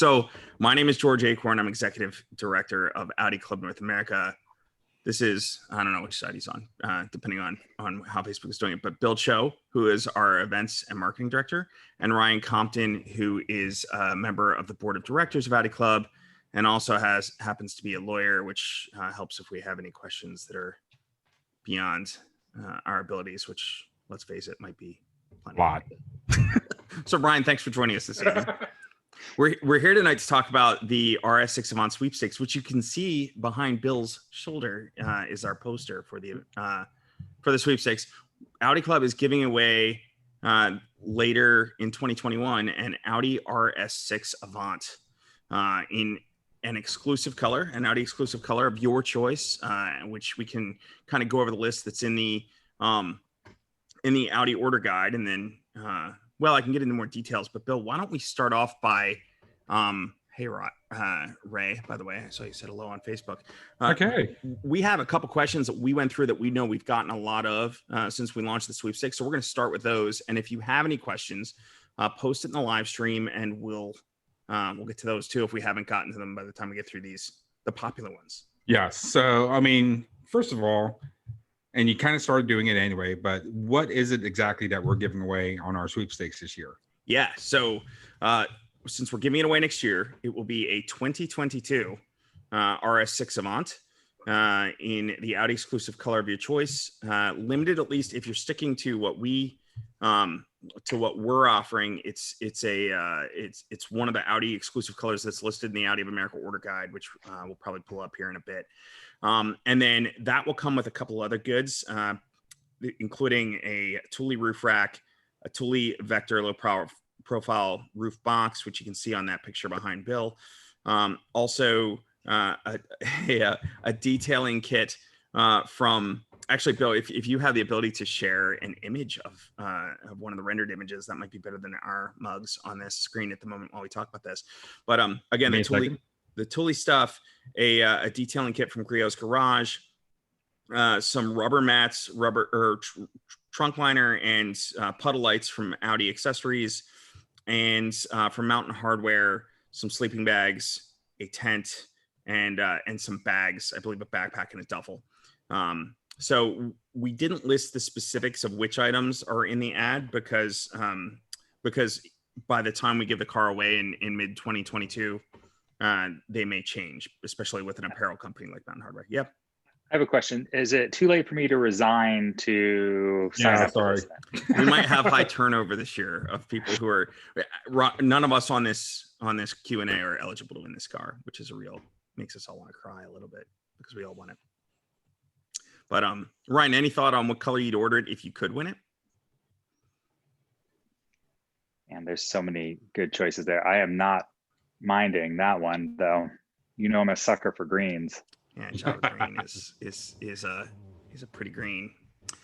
So my name is George Acorn. I'm executive director of Audi Club North America. This is, I don't know which side he's on, depending on how Facebook is doing it, but Bill Cho, who is our events and marketing director, and Ryan Compton, who is a member of the board of directors of Audi Club, and also happens to be a lawyer, which helps if we have any questions that are beyond our abilities, which, let's face it, might be a lot. So Ryan, thanks for joining us this evening. We're here tonight to talk about the RS6 Avant Sweepstakes, which you can see behind Bill's shoulder is our poster for the sweepstakes. Audi Club is giving away later in 2021 an Audi RS6 Avant in an exclusive color, an Audi exclusive color of your choice, which we can kind of go over the list that's in the Audi order guide, and then well, I can get into more details, but Bill, why don't we start off by, hey, Ray, by the way, I saw you said hello on Facebook. Okay. We have a couple questions that we went through that we know we've gotten a lot of since we launched the sweepstakes. So we're going to start with those. And if you have any questions, post it in the live stream and we'll get to those too if we haven't gotten to them by the time we get through the popular ones. Yes. So, I mean, first of all, and you kind of started doing it anyway, but what is it exactly that we're giving away on our sweepstakes this year? Yeah, so since we're giving it away next year, it will be a 2022 RS6 Avant in the Audi exclusive color of your choice. Limited, at least if you're sticking to what we're offering. It's one of the Audi exclusive colors that's listed in the Audi of America order guide, which we'll probably pull up here in a bit. And then that will come with a couple other goods, including a Thule roof rack, a Thule Vector low profile roof box, which you can see on that picture behind Bill. Also, a detailing kit from, actually, Bill, if you have the ability to share an image of one of the rendered images, that might be better than our mugs on this screen at the moment while we talk about this. But again, the Thule stuff, a detailing kit from Griot's Garage, some rubber mats, trunk liner, and puddle lights from Audi Accessories, and from Mountain Hardware, some sleeping bags, a tent, and some bags, I believe a backpack and a duffel. So we didn't list the specifics of which items are in the ad because by the time we give the car away in mid 2022, they may change, especially with an apparel company like Mountain Hardware. Yep. I have a question. Is it too late for me to resign to sign up? Sorry. We might have high turnover this year of people who are, none of us on this Q&A are eligible to win this car, which is makes us all want to cry a little bit because we all want it. But Ryan, any thought on what color you'd order it if you could win it? And there's so many good choices there. I am not minding that one, though. You know I'm a sucker for greens. Yeah, Java green is a pretty green. I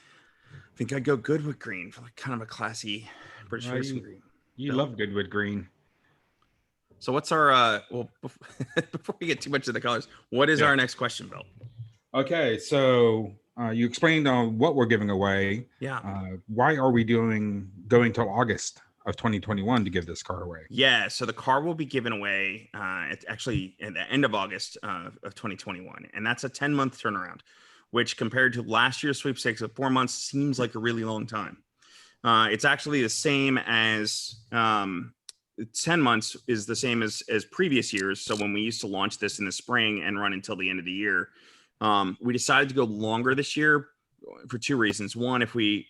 think I'd go Goodwood green for like kind of a classy British racing green. You love Goodwood green. So what's our well, before we get too much of the colors, what is our next question, Bill? Okay, so you explained on what we're giving away. Yeah. Why are we going till August of 2021 to give this car away? Yeah, so the car will be given away actually at the end of August of 2021, and that's a 10-month turnaround, which compared to last year's sweepstakes of 4 months seems like a really long time. It's actually the same as 10 months is the same as previous years. So when we used to launch this in the spring and run until the end of the year, we decided to go longer this year for two reasons. One, if we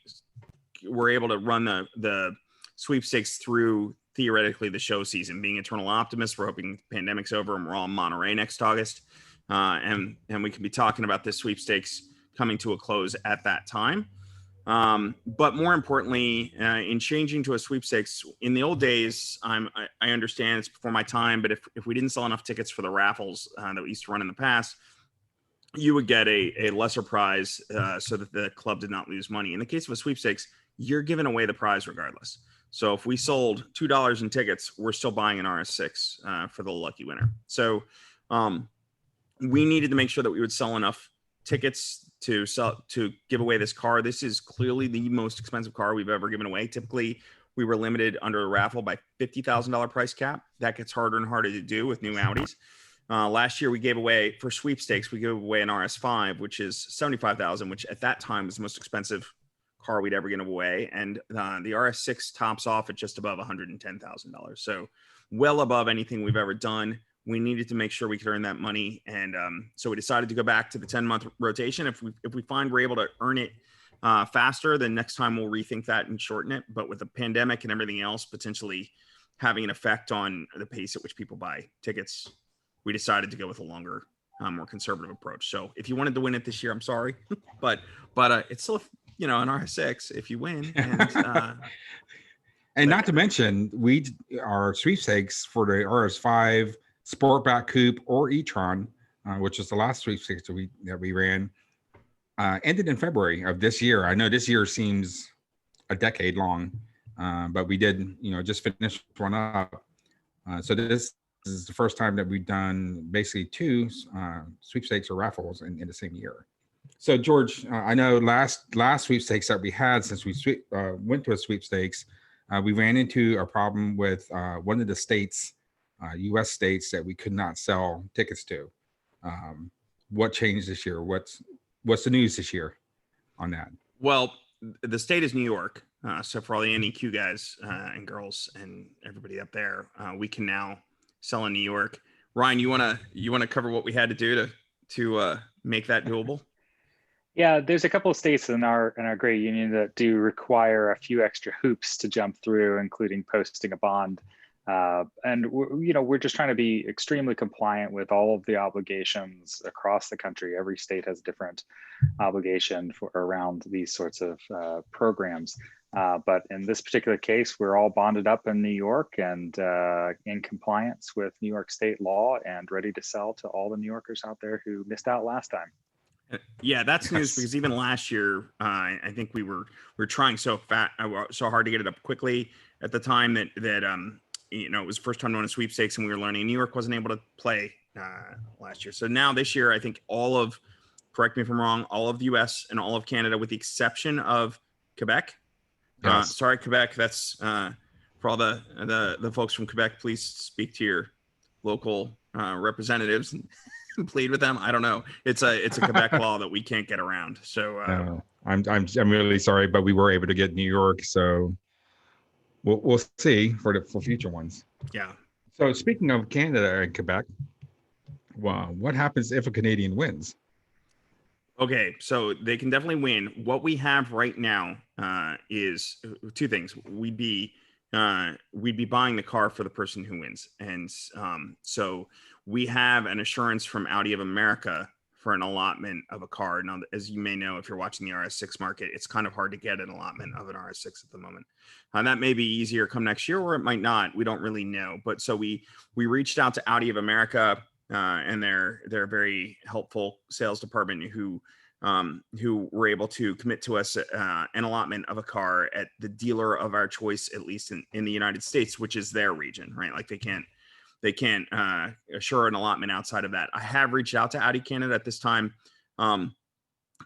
were able to run the sweepstakes through theoretically the show season, being eternal optimists, we're hoping the pandemic's over and we're all in Monterey next August, and we can be talking about this sweepstakes coming to a close at that time. But more importantly, in changing to a sweepstakes, in the old days, I understand it's before my time, but if we didn't sell enough tickets for the raffles that we used to run in the past, you would get a lesser prize so that the club did not lose money. In the case of a sweepstakes, you're giving away the prize regardless. So if we sold $2 in tickets, we're still buying an RS6 for the lucky winner. So we needed to make sure that we would sell enough tickets to give away this car. This is clearly the most expensive car we've ever given away. Typically, we were limited under a raffle by $50,000 price cap. That gets harder and harder to do with new Audis. Last year we gave away for sweepstakes, we gave away an RS5, which is $75,000, which at that time was the most expensive car we'd ever give away. And the RS6 tops off at just above $110,000. So well above anything we've ever done. We needed to make sure we could earn that money. And so we decided to go back to the 10-month rotation. If we find we're able to earn it faster, then next time we'll rethink that and shorten it. But with the pandemic and everything else potentially having an effect on the pace at which people buy tickets, we decided to go with a longer, more conservative approach. So if you wanted to win it this year, I'm sorry, but it's still, an RS6 if you win. And not to mention, our sweepstakes for the RS5 Sportback Coupe or e-tron, which is the last sweepstakes that we ran, ended in February of this year. I know this year seems a decade long, but we did, just finish one up. So this is the first time that we've done basically two sweepstakes or raffles in the same year. So George, I know last sweepstakes that we had since we went to a sweepstakes, we ran into a problem with one of the states, U.S. states, that we could not sell tickets to. What changed this year? What's the news this year on that? Well, the state is New York. So for all the NEQ guys and girls and everybody up there, we can now sell in New York. Ryan, you wanna cover what we had to do to make that doable? Yeah, there's a couple of states in our great union that do require a few extra hoops to jump through, including posting a bond. And we're just trying to be extremely compliant with all of the obligations across the country. Every state has a different obligation around these sorts of programs. But in this particular case, we're all bonded up in New York and in compliance with New York state law and ready to sell to all the New Yorkers out there who missed out last time. Yeah, that's news, because even last year, I think we were trying so hard to get it up quickly at the time that it was the first time doing a sweepstakes and we were learning. New York wasn't able to play last year. So now this year, I think correct me if I'm wrong, all of the US and all of Canada, with the exception of Quebec. Yes. Sorry, Quebec. That's for all the folks from Quebec. Please speak to your local representatives and plead with them. I don't know. It's a Quebec law that we can't get around. So I'm really sorry, but we were able to get New York. So we'll see for future ones. Yeah. So speaking of Canada and Quebec, what happens if a Canadian wins? Okay, so they can definitely win. What we have right now is two things. We'd be buying the car for the person who wins, and so we have an assurance from Audi of America for an allotment of a car. Now, as you may know, if you're watching the RS6 market, it's kind of hard to get an allotment of an RS6 at the moment. That may be easier come next year, or it might not. We don't really know. But so we reached out to Audi of America and their very helpful sales department who were able to commit to us an allotment of a car at the dealer of our choice, at least in the United States, which is their region, right? Like they can't assure an allotment outside of that. I have reached out to Audi Canada at this time.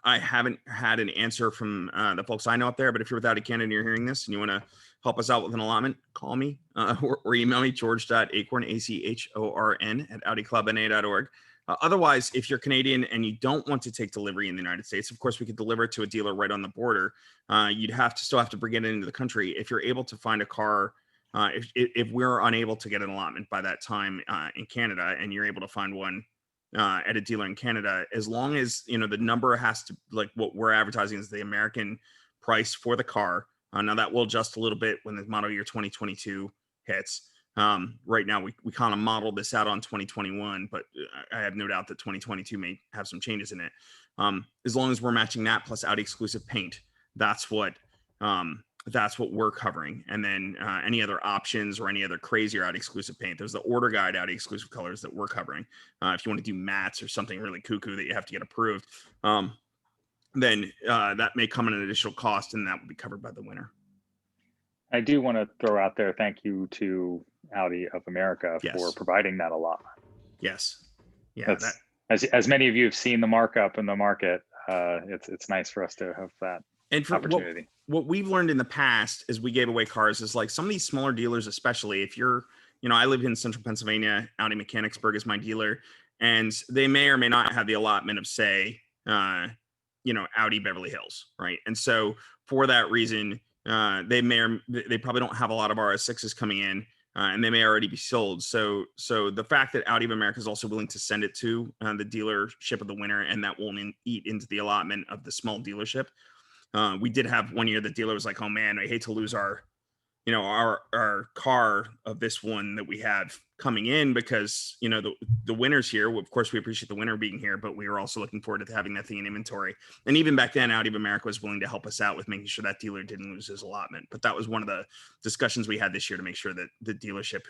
I haven't had an answer from the folks I know up there, but if you're with Audi Canada and you're hearing this and you want to help us out with an allotment, call me or email me, george.acorn, ACHORN @AudiClubNA.org. Otherwise, if you're Canadian and you don't want to take delivery in the United States, of course, we could deliver it to a dealer right on the border. You'd still have to bring it into the country. If you're able to find a car, if we're unable to get an allotment by that time in Canada, and you're able to find one at a dealer in Canada, as long as the number has to, like what we're advertising is the American price for the car. Now that will adjust a little bit when the model year 2022 hits. Right now we kind of modeled this out on 2021, but I have no doubt that 2022 may have some changes in it. As long as we're matching that plus Audi exclusive paint, that's what we're covering. And then any other options or any other crazier Audi exclusive paint, there's the order guide Audi exclusive colors that we're covering. If you want to do mattes or something really cuckoo that you have to get approved, then that may come at an additional cost, and that will be covered by the winner. I do want to throw out there, thank you to Audi of America for providing that allotment. Yes. Yeah. As many of you have seen the markup in the market, it's nice for us to have that. And for opportunity. what we've learned in the past as we gave away cars is like some of these smaller dealers, especially if you're, I live in central Pennsylvania, Audi Mechanicsburg is my dealer, and they may or may not have the allotment of, say, Audi Beverly Hills, right? And so for that reason, they probably don't have a lot of RS6s coming in, and they may already be sold. So the fact that Audi of America is also willing to send it to the dealership of the winner, and that won't eat into the allotment of the small dealership. We did have one year the dealer was like, "Oh man, I hate to lose our car of this one that we have coming in because the winner's here. Of course, we appreciate the winner being here, but we were also looking forward to having that thing in inventory." And even back then, Audi of America was willing to help us out with making sure that dealer didn't lose his allotment. But that was one of the discussions we had this year to make sure that the dealership,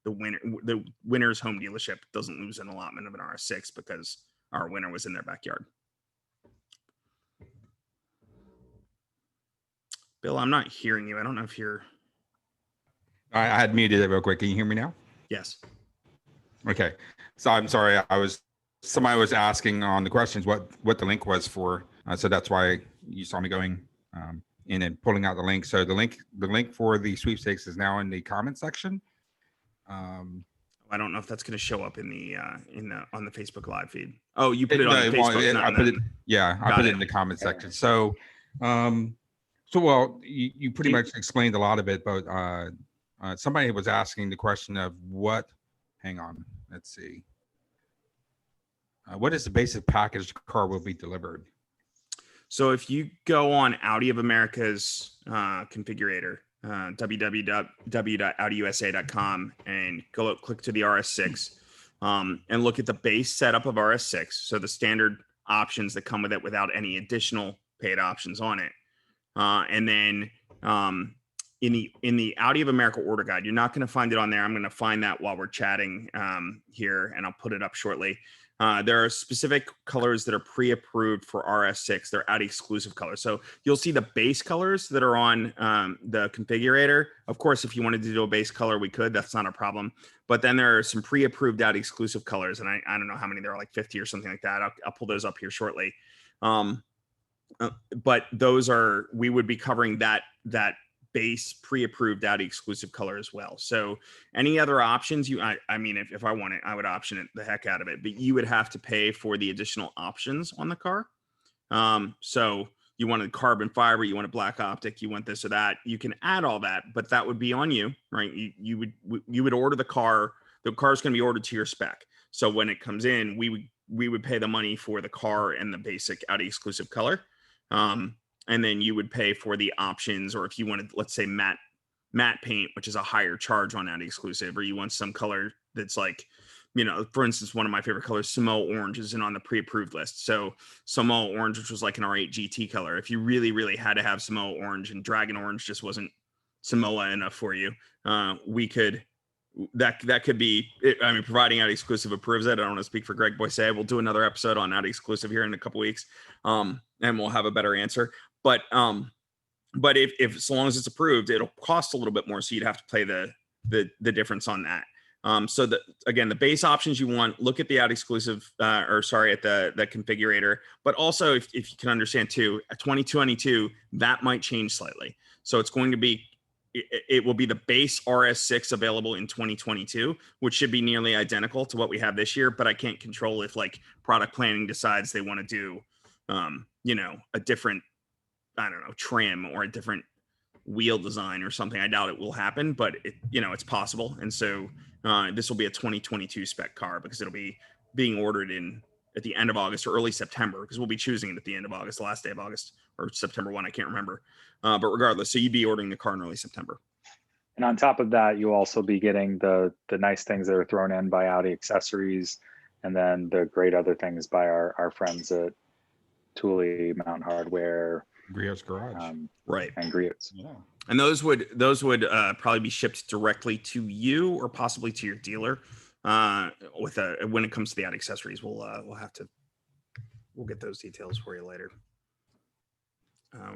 the winner's home dealership, doesn't lose an allotment of an RS6 because our winner was in their backyard. Bill, I'm not hearing you. I don't know if you're. I had muted it real quick. Can you hear me now? Yes. Okay. So I'm sorry. Somebody was asking on the questions what the link was for. So that's why you saw me going in and pulling out the link. So the link for the sweepstakes is now in the comment section. I don't know if that's going to show up on the Facebook live feed. Oh, you put it on Facebook. I put it in the comment section. So, well, you pretty much explained a lot of it, but somebody was asking the question of what. Hang on, let's see. What is the basic package the car will be delivered? So if you go on Audi of America's configurator, www.audiusa.com, and click to the RS6 and look at the base setup of RS6. So the standard options that come with it without any additional paid options on it. And then in the Audi of America order guide, you're not going to find it on there. I'm going to find that while we're chatting here, and I'll put it up shortly. There are specific colors that are pre-approved for RS6. They're Audi exclusive colors. So you'll see the base colors that are on the configurator. Of course, if you wanted to do a base color, we could. That's not a problem. But then there are some pre-approved Audi exclusive colors, and I don't know how many there are, like 50 or something like that. I'll pull those up here shortly. But we would be covering that base pre-approved Audi exclusive color as well. So any other options I mean, if I want it, I would option it the heck out of it, but you would have to pay for the additional options on the car. So you wanted carbon fiber, you want a black optic, you want this or that, you can add all that, but that would be on you, right? You would order the car. The car's going to be ordered to your spec. So when it comes in, we would pay the money for the car and the basic Audi exclusive color. And then you would pay for the options, or if you wanted, let's say matte paint, which is a higher charge on Audi exclusive, or you want some color that's like, for instance, one of my favorite colors, Samoa orange, isn't on the pre-approved list. So Samoa orange, which was like an R8 GT color, if you really, really had to have Samoa orange and Dragon orange just wasn't Samoa enough for you, we could. That could be, I mean, providing Audi exclusive approves it. I don't want to speak for Greg Boyce. We'll do another episode on Audi exclusive here in a couple weeks, and we'll have a better answer. But if so long as it's approved, it'll cost a little bit more, so you'd have to pay the difference on that. So again, the base options you want, look at the Audi exclusive, at the configurator. But also, if you can understand too, at 2022, that might change slightly. So it's going to be. It will be the base RS6 available in 2022, which should be nearly identical to what we have this year. But I can't control if like product planning decides they want to do, a different, trim or a different wheel design or something. I doubt it will happen, but it's possible. And so this will be a 2022 spec car because it'll be being ordered at the end of August or early September, because we'll be choosing it at the end of August, the last day of August, or September 1, I can't remember. But regardless, so you'd be ordering the car in early September. And on top of that, you'll also be getting the nice things that are thrown in by Audi Accessories, and then the great other things by our friends at Thule, Mountain Hardware, Griot's Garage, right? And Griot's. Yeah. And those would probably be shipped directly to you or possibly to your dealer. When it comes to the Audi Accessories, we'll get those details for you later.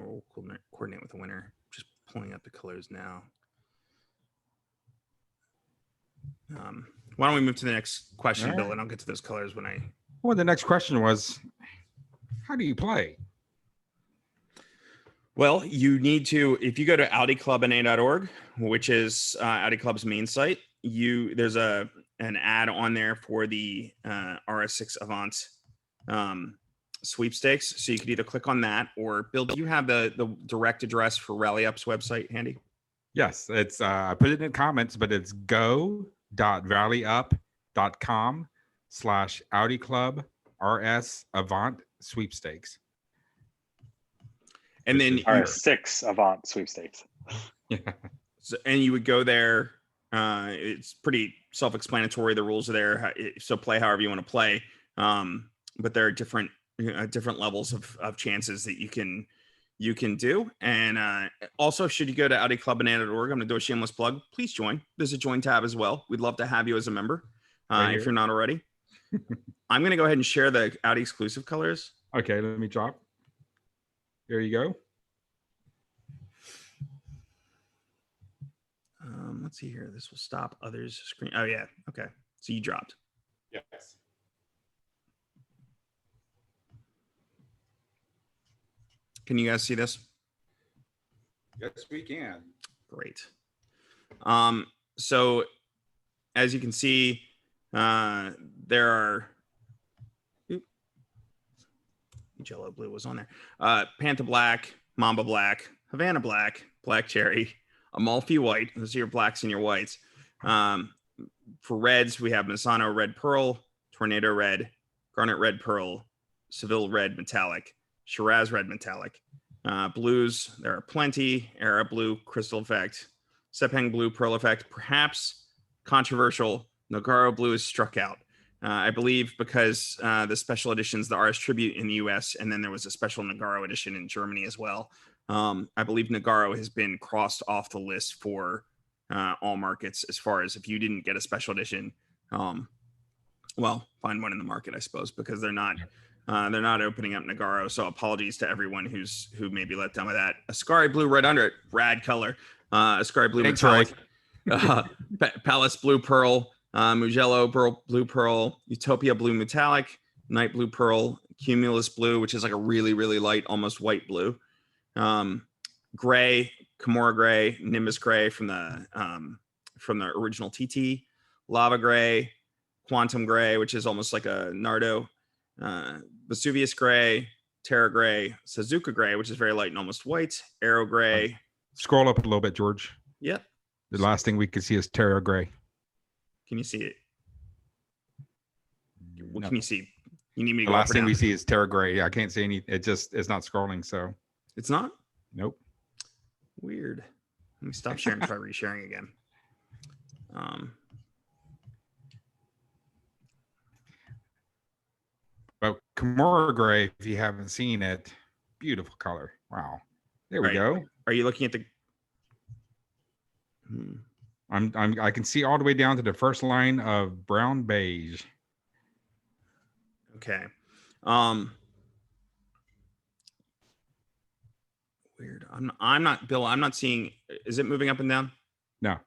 We'll coordinate with the winner. Just pulling up the colors now. Why don't we move to the next question, Bill, and I'll get to those colors when I. Well, the next question was, how do you play? Well, you need to, if you go to audiclubna.org, which is Audi Club's main site, there's an ad on there for the RS6 Avant sweepstakes. So you could either click on that, or Bill, do you have the direct address for Rally Up's website handy? Yes, it's I put it in comments, but it's go.rallyup.com/Audi Club RS Avant Sweepstakes. And then RS6 Avant Sweepstakes. Yeah. So, and you would go there. It's pretty self-explanatory. The rules are there. So play however you want to play. But there are different levels of chances that you can do. And also, should you go to audiclubbanana.org, I'm going to do a shameless plug. Please join. There's a join tab as well. We'd love to have you as a member if you're not already. I'm going to go ahead and share the Audi exclusive colors. Okay, let me drop. There you go. Let's see here. This will stop others' screen. Oh, yeah. Okay. So you dropped. Yes. Can you guys see this? Yes, we can. Great. So as you can see, there are Jello Blue was on there. Panta Black, Mamba Black, Havana Black, Black Cherry, Amalfi White. Those are your blacks and your whites. For reds, we have Misano Red Pearl, Tornado Red, Garnet Red Pearl, Seville Red Metallic, Shiraz Red Metallic. Blues, there are plenty. Era Blue, Crystal Effect, Sepang Blue, Pearl Effect. Perhaps controversial, Nogaro Blue is struck out. I believe because the special editions, the RS Tribute in the US, and then there was a special Nogaro edition in Germany as well. I believe Nogaro has been crossed off the list for all markets as far as if you didn't get a special edition. Well, find one in the market, I suppose, because they're not opening up Nogaro. So apologies to everyone who may be let down by that. Ascari Blue right under it, rad color. Ascari Blue Metallic, Palace Blue Pearl, Mugello Blue Pearl, Utopia Blue Metallic, Night Blue Pearl, Cumulus Blue, which is like a really, really light, almost white blue. Gray, Kimura Gray, Nimbus Gray from the original TT, Lava Gray, Quantum Gray, which is almost like a Nardo, Vesuvius Gray, Terra Gray, Suzuka Gray, which is very light and almost white, Aero Gray. Scroll up a little bit, George. Yep. The last thing we can see is Terra Gray. Can you see it? What can you see? You need me to The go last up or thing down? we see is Terra Gray. I can't see any. It's not scrolling. So It's not? nope. Weird. Let me stop sharing. Try resharing again. But Kimura Gray, if you haven't seen it, beautiful color. Wow. There we Right. go. Are you looking at the? I can see all the way down to the first line of brown beige. Okay. Weird. I'm not Bill. I'm not seeing. Is it moving up and down? No.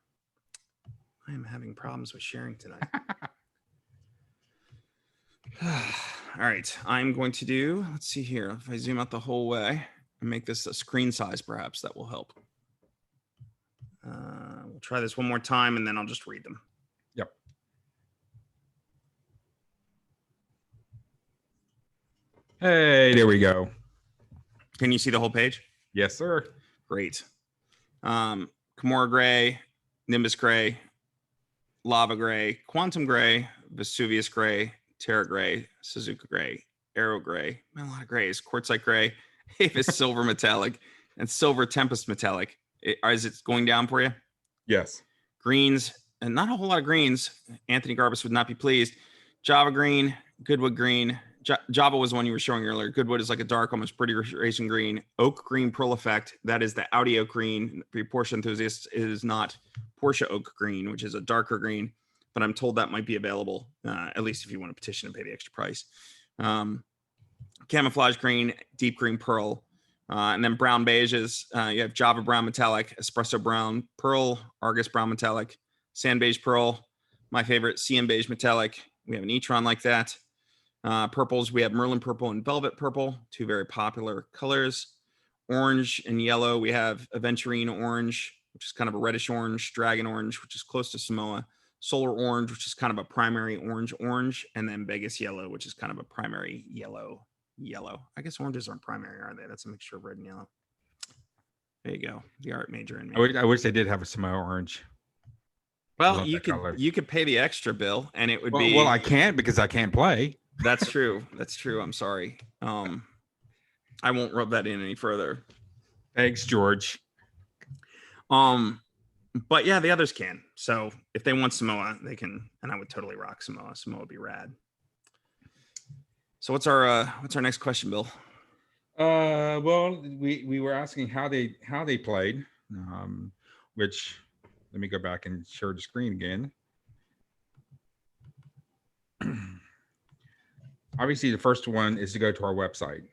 I am having problems with sharing tonight. All right. I'm going to do. Let's see here. If I zoom out the whole way and make this a screen size, perhaps that will help. We'll try this one more time, and then I'll just read them. Yep. Hey, there we go. Can you see the whole page? Yes, sir. Great. Kimura Gray, Nimbus Gray, Lava Gray, Quantum Gray, Vesuvius Gray, Terra Gray, Suzuka Gray, Aero Gray, a lot of grays, Quartzite Gray, Avis Silver Metallic, and Silver Tempest Metallic. Is it going down for you? Yes. Greens, and not a whole lot of greens. Anthony Garbus would not be pleased. Java Green, Goodwood Green. Java was the one you were showing earlier. Goodwood is like a dark, almost pretty racing green. Oak Green Pearl Effect. That is the Audi Oak Green. For your Porsche enthusiasts, it is not Porsche Oak Green, which is a darker green. But I'm told that might be available, at least if you want to petition and pay the extra price. Camouflage Green, Deep Green Pearl. And then brown beiges. You have Java Brown Metallic, Espresso Brown Pearl, Argus Brown Metallic, Sand Beige Pearl. My favorite, CM Beige Metallic. We have an e-tron like that. Purples, we have Merlin Purple and Velvet Purple, two very popular colors. Orange and yellow, we have Aventurine orange, which is kind of a reddish orange, Dragon orange, which is close to Samoa, Solar orange, which is kind of a primary orange, and then Vegas yellow, which is kind of a primary yellow. I guess oranges aren't primary, are they? That's a mixture of red and yellow. There you go. The art major in me. I wish they did have a Samoa orange. Well, you could pay the extra bill, and it would be. Well, I can't because I can't play. That's true. That's true. I'm sorry. I won't rub that in any further. Thanks, George. But yeah, the others can. So if they want Samoa, they can, and I would totally rock Samoa. Samoa would be rad. So what's our next question, Bill? Well, we were asking how they played, which let me go back and share the screen again. Obviously, the first one is to go to our website.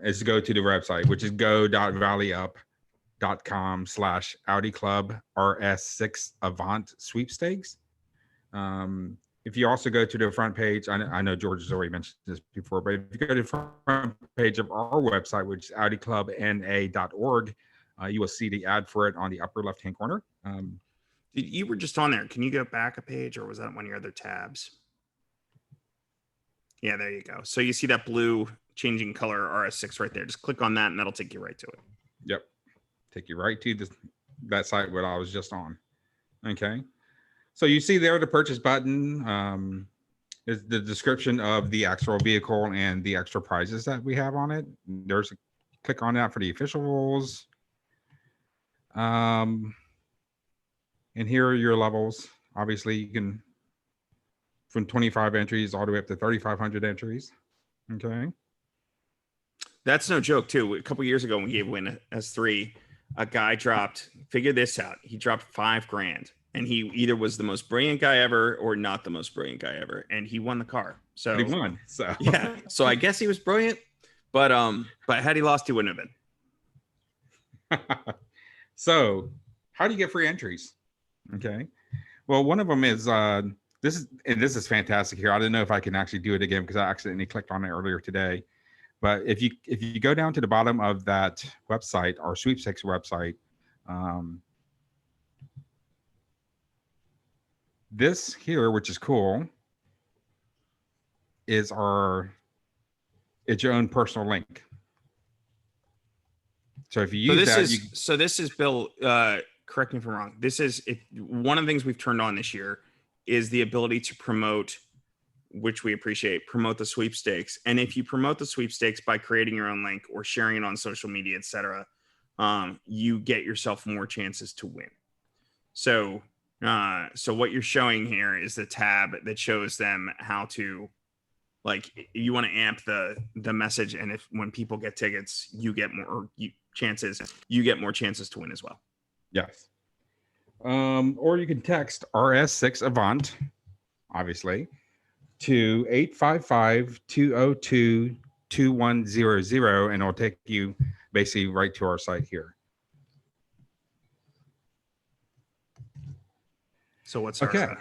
Is to go to the website, which is go.valleyup.com/Audi Club RS6 Avant Sweepstakes. If you also go to the front page, I know George has already mentioned this before, but if you go to the front page of our website, which is audiclubna.org, you will see the ad for it on the upper left-hand corner. You were just on there. Can you go back a page, or was that one of your other tabs? Yeah, there you go. So you see that blue changing color RS6 right there. Just click on that, and that'll take you right to it. Yep. Take you right to that site where I was just on. Okay. So you see there the purchase button is the description of the actual vehicle and the extra prizes that we have on it. There's a click on that for the official rules. And here are your levels. Obviously, you can from 25 entries all the way up to 3,500 entries. Okay. That's no joke, too. A couple years ago, when we gave away an S3, a guy dropped, figure this out. He dropped $5,000, and he either was the most brilliant guy ever or not the most brilliant guy ever. And he won the car. So he won. So yeah. So I guess he was brilliant, but had he lost, he wouldn't have been. So how do you get free entries? Okay. Well, one of them is this is fantastic here. I don't know if I can actually do it again because I accidentally clicked on it earlier today. But if you go down to the bottom of that website, our sweepstakes website, this here, which is cool, is it's your own personal link. So if you use this is Bill. Correct me if I'm wrong. This is one of the things we've turned on this year is the ability to promote, which we appreciate, promote the sweepstakes. And if you promote the sweepstakes by creating your own link or sharing it on social media, etc., you get yourself more chances to win. So what you're showing here is the tab that shows them how to, like, you want to amp the message, and when people get tickets, you get more chances. You get more chances to win as well. Yes. Or you can text RS6 Avant, obviously, to 855-202-2100, and it'll take you basically right to our site here. So what's our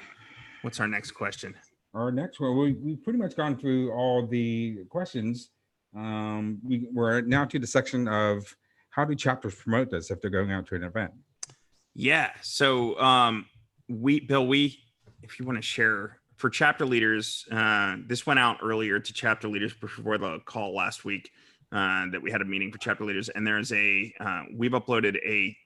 next question? Our next one, we've pretty much gone through all the questions. We're now to the section of how do chapters promote this if they're going out to an event? Yeah. So Bill, if you want to share for chapter leaders, this went out earlier to chapter leaders before the call last week that we had a meeting for chapter leaders. And there's we've uploaded a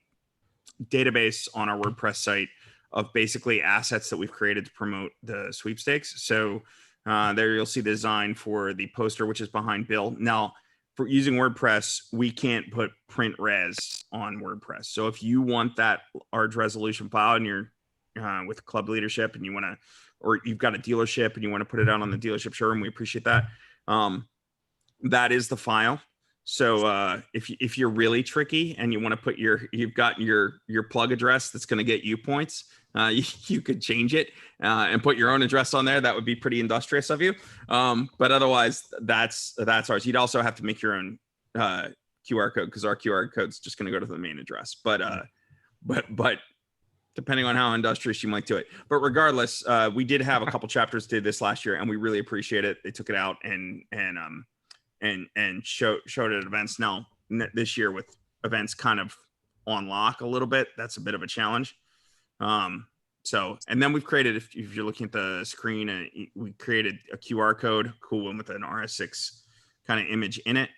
database on our WordPress site of basically assets that we've created to promote the sweepstakes. So there you'll see the design for the poster, which is behind Bill. Now, for using WordPress, we can't put print res on WordPress. So if you want that large resolution file and you're with club leadership and you want to, or you've got a dealership and you want to put it out on the dealership showroom, we appreciate that. That is the file. So if you're really tricky and you want to put you've got your plug address that's going to get you points, you could change it and put your own address on there. That would be pretty industrious of you. But otherwise, that's ours. You'd also have to make your own QR code because our QR code is just going to go to the main address. But depending on how industrious you might do it. But regardless, we did have a couple chapters did this last year, and we really appreciate it. They took it out and showed it at events. Now, this year with events kind of on lock a little bit. That's a bit of a challenge. So, and then we've created, if you're looking at the screen, we created a QR code, cool one with an RS6 kind of image in it.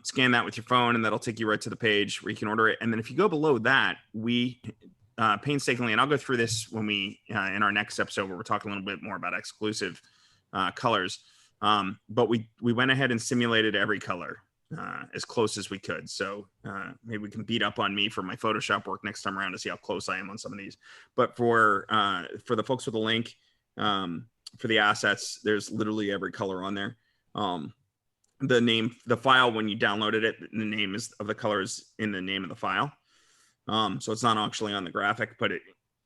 Scan that with your phone and that'll take you right to the page where you can order it. And then if you go below that, we painstakingly, and I'll go through this when we, in our next episode where we're talking a little bit more about exclusive colors. But we went ahead and simulated every color as close as we could. So maybe we can beat up on me for my Photoshop work next time around to see how close I am on some of these. But for the folks with the link for the assets, there's literally every color on there. The file, when you downloaded it, the name of the color is in the name of the file. So it's not actually on the graphic, but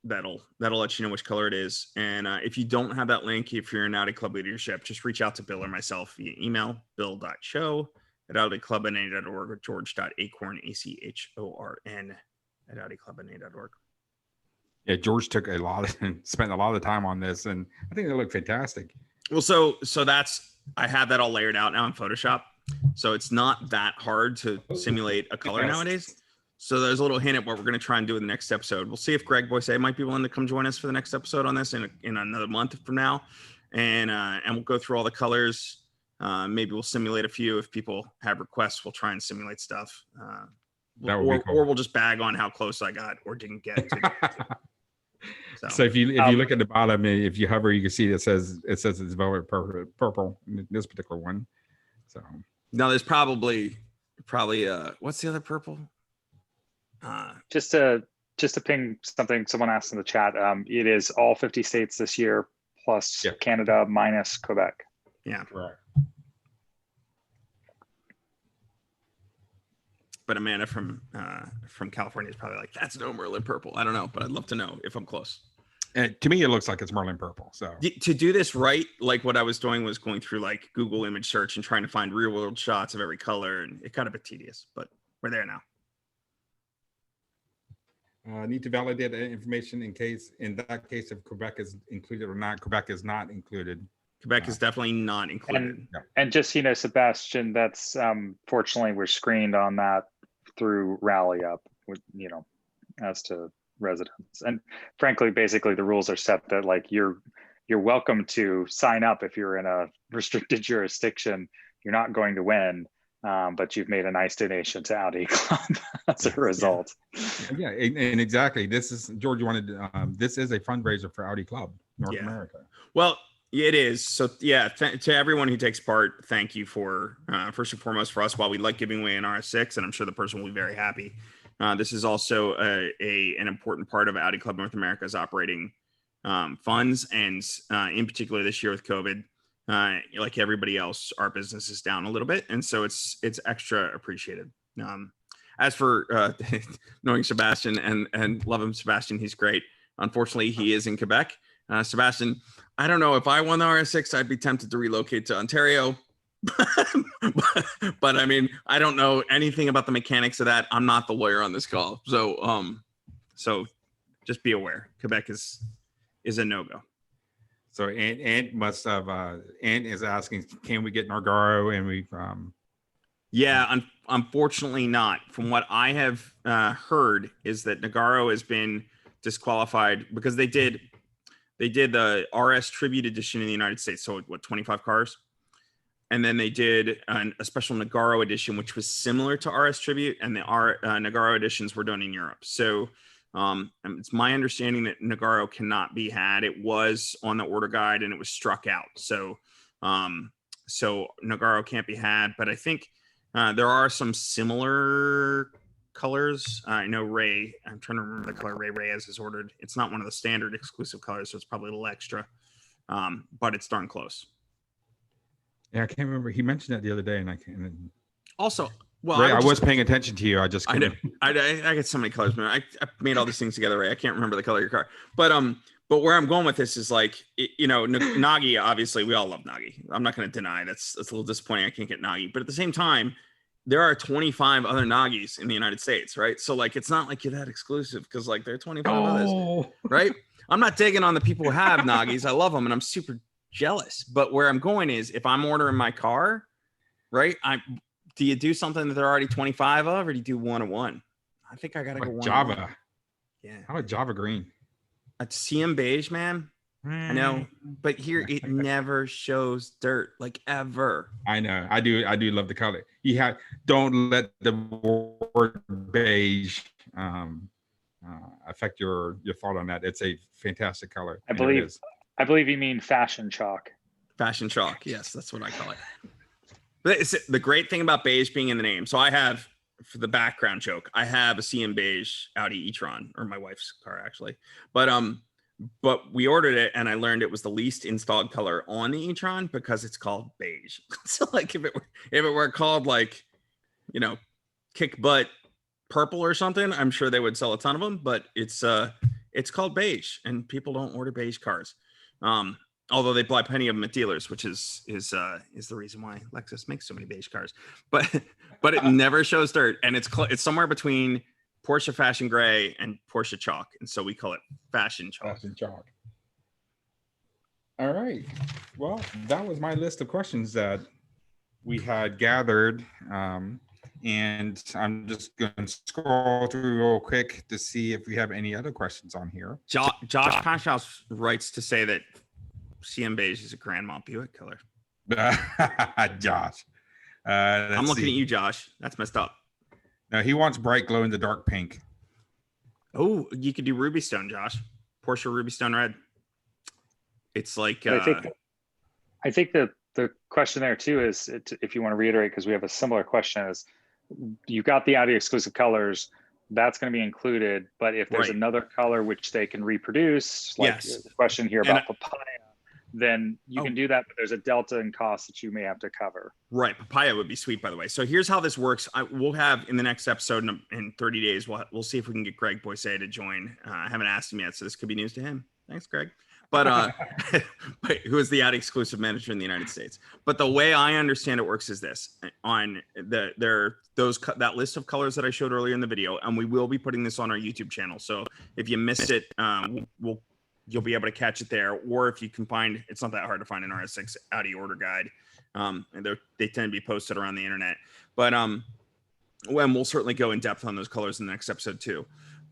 that'll let you know which color it is. And if you don't have that link, if you're in Audi Club leadership, just reach out to Bill or myself via email, bill.show@audiclubna.org or george.acorn, ACHORN @audiclubna.org. Yeah, George spent a lot of time on this, and I think they look fantastic. Well, so I have that all layered out now in Photoshop. So it's not that hard to simulate a color nowadays. So there's a little hint at what we're going to try and do in the next episode. We'll see if Greg Boyce might be willing to come join us for the next episode on this in another month from now. And we'll go through all the colors. Maybe we'll simulate a few. If people have requests, we'll try and simulate stuff. Or we'll just bag on how close I got or didn't get to. So if you look at the bottom, if you hover, you can see it says it's velvet purple in this particular one. So now there's probably what's the other purple? Just to ping something someone asked in the chat, it is all 50 states this year plus Canada minus Quebec. Yeah, correct. But Amanda from California is probably like, that's no Merlin purple. I don't know, but I'd love to know if I'm close. And to me, it looks like it's Merlin purple. So to do this right, like what I was doing was going through like Google image search and trying to find real world shots of every color, and it got a bit tedious, but we're there now. Need to validate that information in that case if Quebec is included or not. Quebec is not included. Quebec is definitely not included. And just, Sebastian, that's fortunately we're screened on that through Rally Up, with, as to residents. And frankly, basically the rules are set that like you're welcome to sign up if you're in a restricted jurisdiction. You're not going to win. But you've made a nice donation to Audi Club as a result. Yeah, and exactly. This is George. You wanted this is a fundraiser for Audi Club North America. Well, it is. So yeah, to everyone who takes part, thank you for first and foremost for us. While we like giving away an RS6, and I'm sure the person will be very happy. This is also an important part of Audi Club North America's operating funds, and in particular this year with COVID. Like everybody else, our business is down a little bit, and so it's extra appreciated. As for knowing Sebastian and love him, Sebastian, he's great. Unfortunately, he is in Quebec. Sebastian, I don't know if I won the RS6, I'd be tempted to relocate to Ontario. but I mean, I don't know anything about the mechanics of that. I'm not the lawyer on this call, so just be aware. Quebec is a no-go. So Ant must have Ant is asking, can we get Nargaro? And we unfortunately not. From what I have heard is that Nagaro has been disqualified because they did the RS Tribute Edition in the United States. So 25 cars, and then they did a special Nagaro edition, which was similar to RS Tribute, and the Nagaro editions were done in Europe. So. It's my understanding that Nagaro cannot be had. It was on the order guide and it was struck out. So Nagaro can't be had, but I think there are some similar colors. I know Ray, I'm trying to remember the color Ray Reyes has ordered. It's not one of the standard exclusive colors, so it's probably a little extra, but it's darn close. Yeah, I can't remember. He mentioned that the other day, and I can't. Also, well, Ray, I was paying attention to you. I just couldn't. I get so many colors, man. I made all these things together, Ray. I can't remember the color of your car, but where I'm going with this is like, Nagi. Obviously, we all love Nagi. I'm not going to deny that's a little disappointing. I can't get Nagi, but at the same time, there are 25 other Nagis in the United States, right? So like, it's not like you're that exclusive because like there are 25 others, right? I'm not digging on the people who have Nagis. I love them, and I'm super jealous. But where I'm going is, if I'm ordering my car, right, do you do something that they're already 25 of, or do you do 1-1? I think I gotta go 1-1. Java. Yeah. How about Java green? A CM beige, man. I know, but here it never shows dirt, like ever. I know. I do love the color. Don't let the word beige affect your thought on that. It's a fantastic color. I believe you mean fashion chalk. Fashion chalk. Yes, that's what I call it. But the great thing about beige being in the name. So I have, for the background joke, I have a CM beige Audi e-tron, or my wife's car actually. But we ordered it, and I learned it was the least installed color on the e-tron because it's called beige. So like if it were called like, you know, kick butt purple or something, I'm sure they would sell a ton of them. But it's called beige, and people don't order beige cars. Although they buy plenty of them at dealers, which is the reason why Lexus makes so many beige cars. But it never shows dirt, and it's somewhere between Porsche Fashion Gray and Porsche Chalk, and so we call it Fashion Chalk. Fashion Chalk. All right. Well, that was my list of questions that we had gathered, and I'm just going to scroll through real quick to see if we have any other questions on here. Josh Pashouse writes to say that CM beige is a Grandma Buick color. Josh. I'm looking at you, Josh. That's messed up. No, he wants bright glow in the dark pink. Oh, you could do Ruby Stone, Josh. Porsche Ruby Stone Red. It's like I think the question there too is, if you want to reiterate, because we have a similar question, is you got the Audi exclusive colors, that's going to be included, but if there's another color which they can reproduce, like the question here about papaya, then you can do that, but there's a delta in cost that you may have to cover. Right. Papaya would be sweet, by the way. So here's how this works. We'll have in the next episode in 30 days, we'll see if we can get Greg Boyce to join. I haven't asked him yet, so this could be news to him. Thanks, Greg. But but who is the Audi exclusive manager in the United States. But the way I understand it works is this: on that list of colors that I showed earlier in the video, and we will be putting this on our YouTube channel. So if you missed it, you'll be able to catch it there, or if you can find, it's not that hard to find an RS6 Audi order guide. And they tend to be posted around the internet. But we'll certainly go in depth on those colors in the next episode too.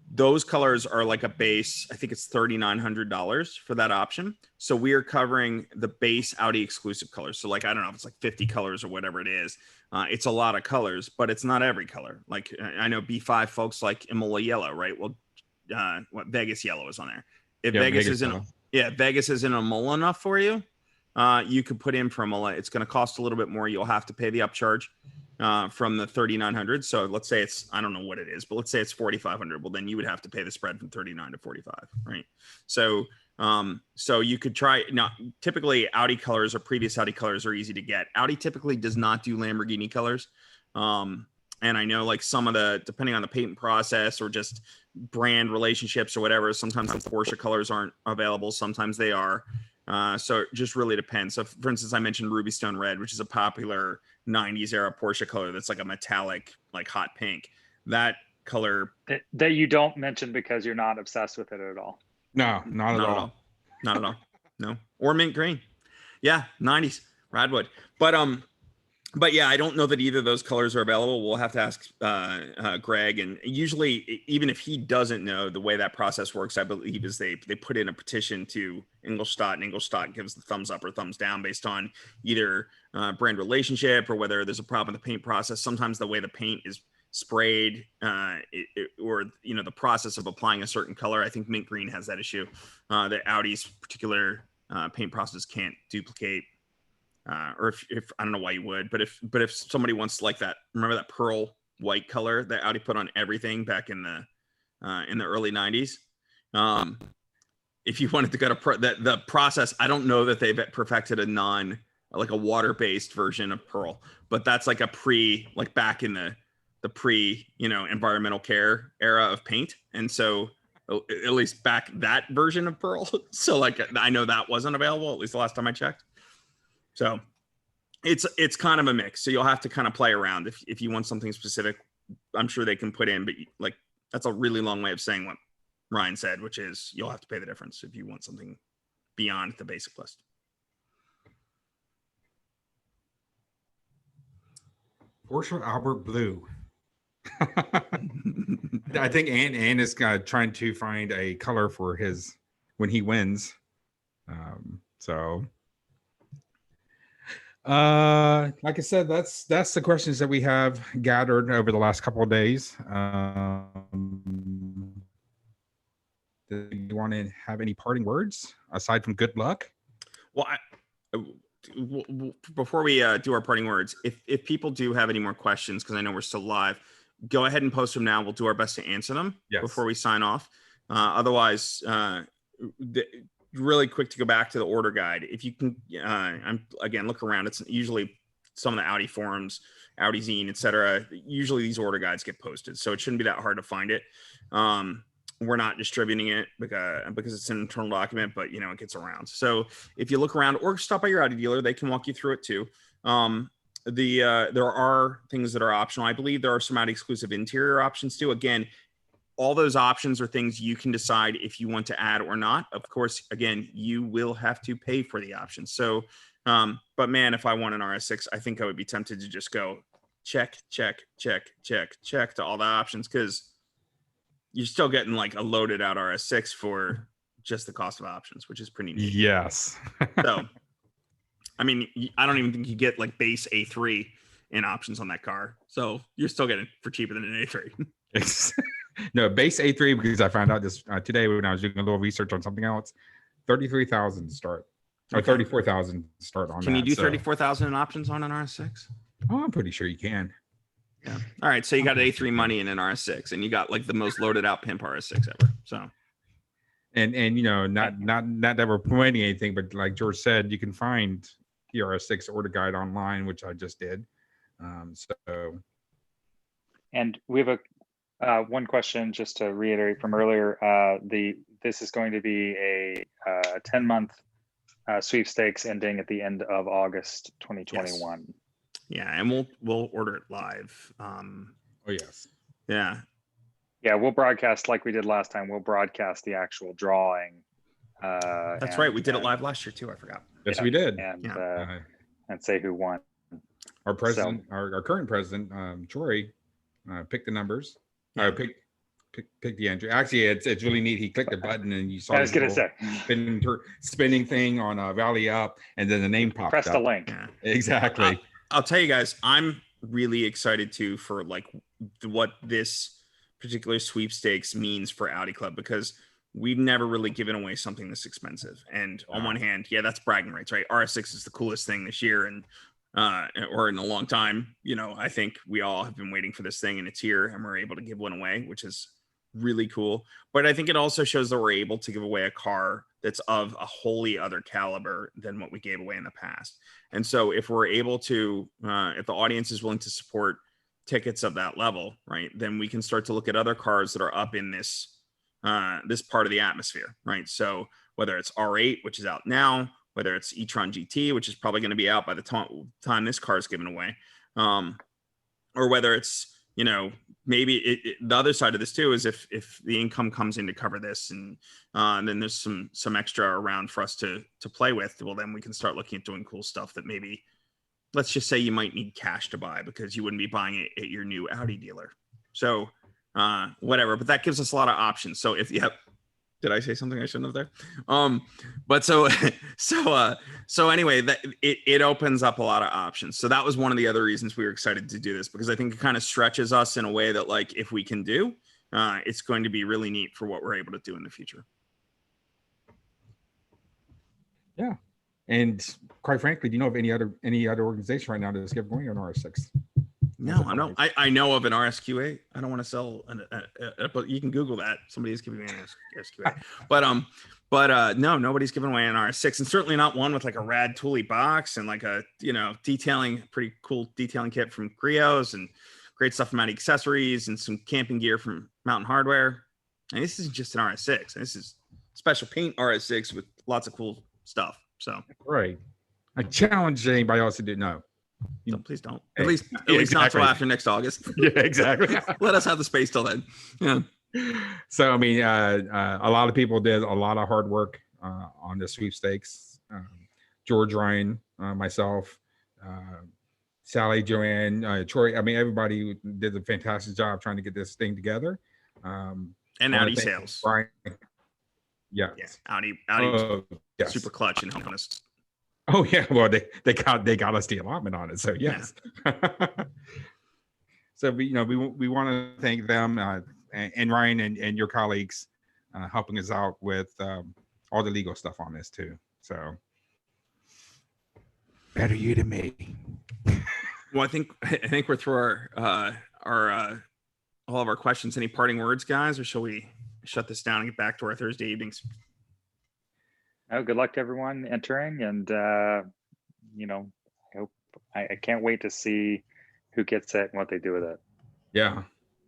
Those colors are like a base. I think it's $3,900 for that option. So we are covering the base Audi exclusive colors. So like, I don't know if it's like 50 colors or whatever it is. It's a lot of colors, but it's not every color. Like I know B5 folks like Imola yellow, right? Well, what Vegas yellow is on there. If Vegas isn't Imola enough for you, you could put in for Imola. It's going to cost a little bit more. You'll have to pay the upcharge from the 3,900. So let's say it's, I don't know what it is, but let's say it's 4,500. Well, then you would have to pay the spread from 39 to 45, right? So you could try. Now, typically Audi colors or previous Audi colors are easy to get. Audi typically does not do Lamborghini colors. And I know like some of depending on the patent process or just brand relationships or whatever, sometimes the Porsche colors aren't available. Sometimes they are. So it just really depends. So for instance, I mentioned Ruby Stone Red, which is a popular 90s era Porsche color. That's like a metallic, like hot pink. That color that you don't mention because you're not obsessed with it at all. No, not at all. Not at all. No. Or mint green. Yeah. 90s Radwood. But yeah, I don't know that either of those colors are available. We'll have to ask Greg. And usually, even if he doesn't know, the way that process works, I believe, is they put in a petition to Ingolstadt, and Ingolstadt gives the thumbs up or thumbs down based on either brand relationship or whether there's a problem with the paint process. Sometimes the way the paint is sprayed or the process of applying a certain color. I think mint green has that issue. That Audi's particular paint process can't duplicate. Or if I don't know why you would, but if somebody wants like that, remember that pearl white color that Audi put on everything back in the early 90s. If you wanted to go to the process, I don't know that they've perfected a water-based version of pearl, but that's like back in the pre environmental care era of paint. And so at least back that version of pearl. So like, I know that wasn't available, at least the last time I checked. So it's kind of a mix. So you'll have to kind of play around if you want something specific. I'm sure they can put in, but like that's a really long way of saying what Ryan said, which is you'll have to pay the difference if you want something beyond the basic list. Porsche Albert Blue. I think Ann is trying to find a color for his when he wins. So like I said, that's the questions that we have gathered over the last couple of days. Do you want to have any parting words aside from good luck? Well, before we do our parting words, if people do have any more questions, because I know we're still live, go ahead and post them now. We'll do our best to answer them before we sign off. Otherwise, really quick to go back to the order guide. If you can, look around. It's usually some of the Audi forums, Audi Zine, etc. Usually these order guides get posted, so it shouldn't be that hard to find it. We're not distributing it because it's an internal document, but it gets around. So if you look around or stop by your Audi dealer, they can walk you through it too. There are things that are optional. I believe there are some Audi exclusive interior options too. Again, all those options are things you can decide if you want to add or not. Of course, again, you will have to pay for the options. So, but man, if I want an RS6, I think I would be tempted to just go check to all the options, because you're still getting like a loaded out RS6 for just the cost of options, which is pretty neat. Yes. So, I mean, I don't even think you get like base A3 in options on that car. So you're still getting for cheaper than an A3. No, base A3, because I found out this today when I was doing a little research on something else, 33,000 start, or 34,000 start on. Can you do 34,000 in options on an RS6? Oh, I'm pretty sure you can. Yeah. All right. So you got A3 money in an RS6, and you got like the most loaded out pimp RS6 ever. So, and not that we're promoting anything, but like George said, you can find the RS6 order guide online, which I just did. And we have a one question just to reiterate from earlier. This is going to be a 10-month sweepstakes ending at the end of August 2021. Yes. Yeah, and we'll order it live. Oh yes. Yeah. Yeah, we'll broadcast like we did last time. We'll broadcast the actual drawing. That's right. We did it live last year too. I forgot. Yes, we did. And say who won. Our president, our current president, Troy, picked the numbers. Pick the entry. Actually, it's really neat. He clicked the button and you saw. I was gonna say spinning thing on Valley Up, and then the name popped Press up. the link. Yeah. Exactly. I'll tell you guys, I'm really excited too for like what this particular sweepstakes means for Audi Club, because we've never really given away something this expensive. And on one hand, yeah, that's bragging rights, right? RS6 is the coolest thing this year, and or in a long time. I think we all have been waiting for this thing, and it's here, and we're able to give one away, which is really cool. But I think it also shows that we're able to give away a car that's of a wholly other caliber than what we gave away in the past. And so if we're able to, if the audience is willing to support tickets of that level, right, then we can start to look at other cars that are up in this this part of the atmosphere, right? So whether it's R8, which is out now, whether it's e-tron GT, which is probably going to be out by the time this car is given away, or whether it's, maybe the other side of this too is if the income comes in to cover this, and then there's some extra around for us to play with, well, then we can start looking at doing cool stuff that maybe, let's just say you might need cash to buy because you wouldn't be buying it at your new Audi dealer. So whatever, but that gives us a lot of options. So did I say something I shouldn't have there? But so anyway, that it opens up a lot of options. So that was one of the other reasons we were excited to do this, because I think it kind of stretches us in a way that, like, if we can do, it's going to be really neat for what we're able to do in the future. Yeah. And quite frankly, do you know of any other organization right now that's going on RS6? No, I know of an RSQA. I don't want to sell but you can Google that. Somebody is giving me an RSQA. But no, nobody's giving away an RS6, and certainly not one with like a rad Thule box and like a, pretty cool detailing kit from Griot's and great stuff from Audi Accessories and some camping gear from Mountain Hardware. And this isn't just an RS6. This is special paint RS6 with lots of cool stuff. So right. I challenge anybody else to do no. Please don't. At least exactly. Not till after next August. Yeah, exactly. Let us have the space till then. Yeah. So I mean, a lot of people did a lot of hard work on the sweepstakes. George, Ryan, myself, Sally, Joanne, Troy. I mean, everybody did a fantastic job trying to get this thing together. And I wanna Audi thank sales. Brian. Yeah, Yes. Audi was Oh, yes. super clutch in helping us. Oh yeah. Well, they got us the allotment on it. So yes. So we want to thank them and Ryan and your colleagues helping us out with all the legal stuff on this too. So better you than me. Well, I think we're through our all of our questions. Any parting words, guys, or shall we shut this down and get back to our Thursday evenings? Oh, good luck to everyone entering, and I can't wait to see who gets it and what they do with it. Yeah,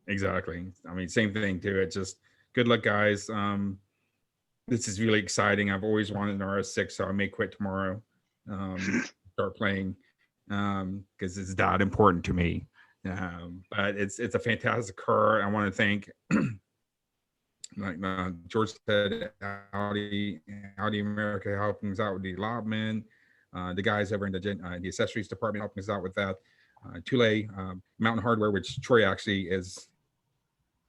exactly. I mean, same thing too. It's just good luck, guys. This is really exciting. I've always wanted an RS6, so I may quit tomorrow. Start playing because it's that important to me. But it's a fantastic car. I want to thank, like George said, Audi America helping us out with the allotment. The guys over in the accessories department helping us out with that. Tule Mountain Hardware, which Troy actually is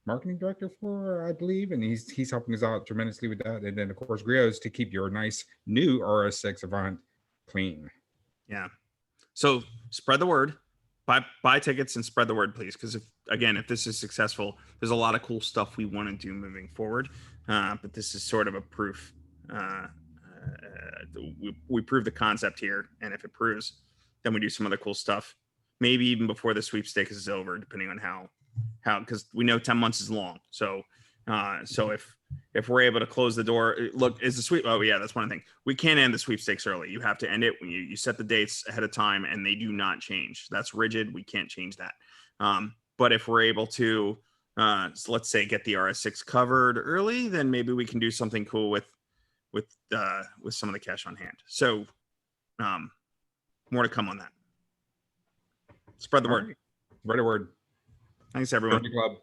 marketing director for, I believe, and he's helping us out tremendously with that. And then of course Griot's to keep your nice new RS6 Avant clean. Yeah. So spread the word, buy tickets and spread the word, please. Because if this is successful, there's a lot of cool stuff we want to do moving forward. But this is sort of a proof. We prove the concept here, and if it proves, then we do some other cool stuff. Maybe even before the sweepstakes is over, depending on how because we know 10 months is long. So if we're able to close the door, look, is the sweep. Oh yeah, that's one thing. We can't end the sweepstakes early. You have to end it when you set the dates ahead of time, and they do not change. That's rigid. We can't change that. But if we're able to, so let's say get the RS6 covered early, then maybe we can do something cool with some of the cash on hand. So more to come on that. Spread the word. Spread the word. Thanks, everyone. Join the club.